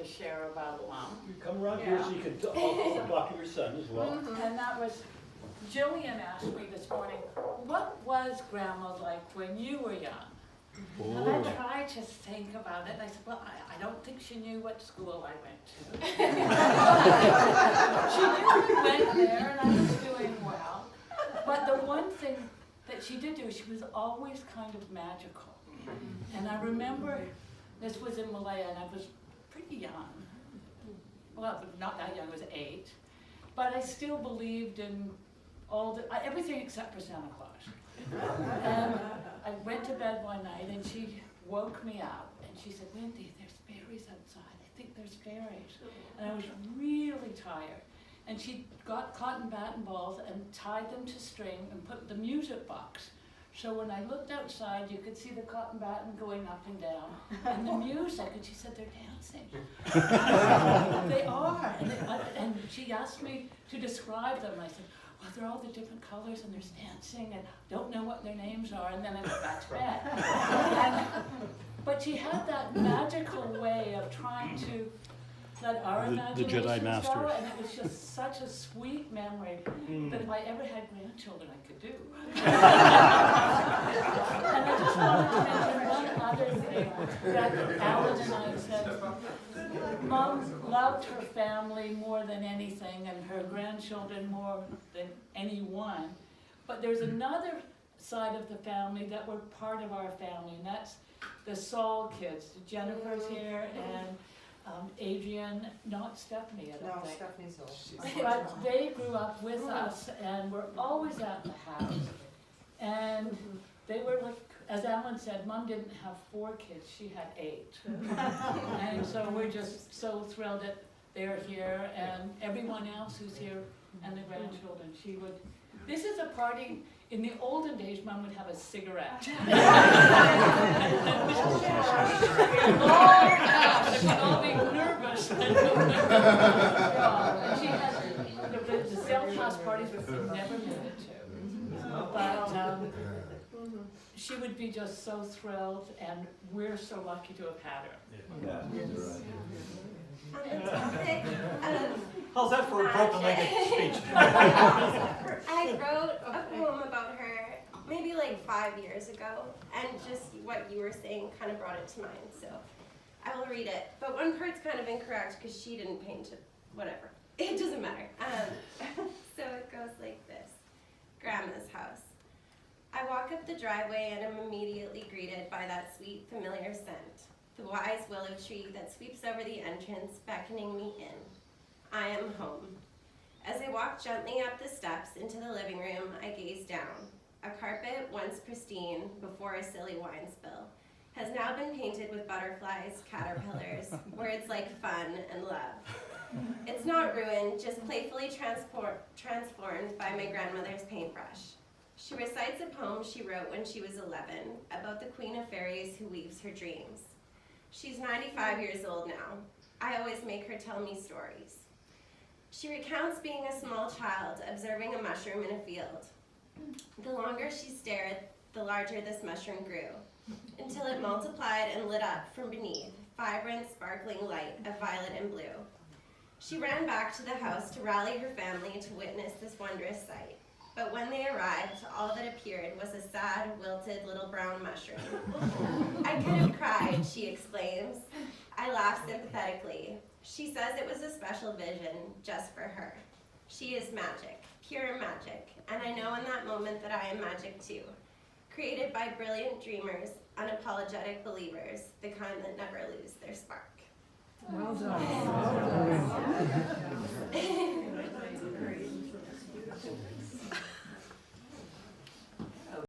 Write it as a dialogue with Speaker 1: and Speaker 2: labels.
Speaker 1: to share about Mom.
Speaker 2: You come around here so you can talk to your son as well.
Speaker 1: And that was, Jillian asked me this morning, what was Grandma like when you were young? And I tried to think about it. I said, well, I don't think she knew what school I went to. She knew we went there and I was doing well. But the one thing that she did do, she was always kind of magical. And I remember, this was in Malaya and I was pretty young. Well, not that young, I was 8. But I still believed in everything except for Santa Claus. And I went to bed one night and she woke me up and she said, Wendy, there's fairies outside. I think there's fairies. And I was really tired. And she got cotton batting balls and tied them to string and put the music box. So when I looked outside, you could see the cotton batting going up and down. And the music, and she said, they're dancing. They are. And she asked me to describe them. I said, well, they're all the different colors and there's dancing and don't know what their names are, and then I went back to bed. But she had that magical way of trying to let our imaginations
Speaker 2: Jedi Masters.
Speaker 1: go, and it was just such a sweet memory that if I ever had grandchildren, I could do. And I just wanted to mention one other thing that Alan and I said. Mom loved her family more than anything and her grandchildren more than anyone. But there's another side of the family that were part of our family, and that's the Saul kids. Jennifer's here and Adrian, not Stephanie, I don't think.
Speaker 3: Stephanie's old.
Speaker 1: But they grew up with us and were always at the house. And they were like, as Alan said, Mom didn't have 4 kids, she had 8. And so we're just so thrilled that they're here and everyone else who's here and the grandchildren. This is a party, in the olden days, Mom would have a cigarette. We'd all be nervous. She had the sales house parties, which we never made it to. But she would be just so thrilled, and we're so lucky to have had her.
Speaker 4: On the topic of
Speaker 2: How's that for a broken-legged speech?
Speaker 4: I wrote a poem about her maybe like 5 years ago, and just what you were saying kind of brought it to mind, so I will read it. But one part's kind of incorrect because she didn't paint it, whatever. It doesn't matter. So it goes like this. Grandma's house. I walk up the driveway and am immediately greeted by that sweet, familiar scent. The wise willow tree that sweeps over the entrance, beckoning me in. I am home. As I walk gently up the steps into the living room, I gaze down. A carpet, once pristine before a silly wine spill, has now been painted with butterflies, caterpillars, words like fun and love. It's not ruined, just playfully transformed by my grandmother's paintbrush. She recites a poem she wrote when she was 11 about the queen of fairies who weaves her dreams. She's 95 years old now. I always make her tell me stories. She recounts being a small child observing a mushroom in a field. The longer she stared, the larger this mushroom grew, until it multiplied and lit up from beneath, vibrant, sparkling light of violet and blue. She ran back to the house to rally her family to witness this wondrous sight. But when they arrived, all that appeared was a sad, wilted little brown mushroom. I could have cried, she exclaims. I laugh sympathetically. She says it was a special vision just for her. She is magic, pure magic, and I know in that moment that I am magic too. Created by brilliant dreamers, unapologetic believers, the kind that never lose their spark.
Speaker 3: Well done. Well done.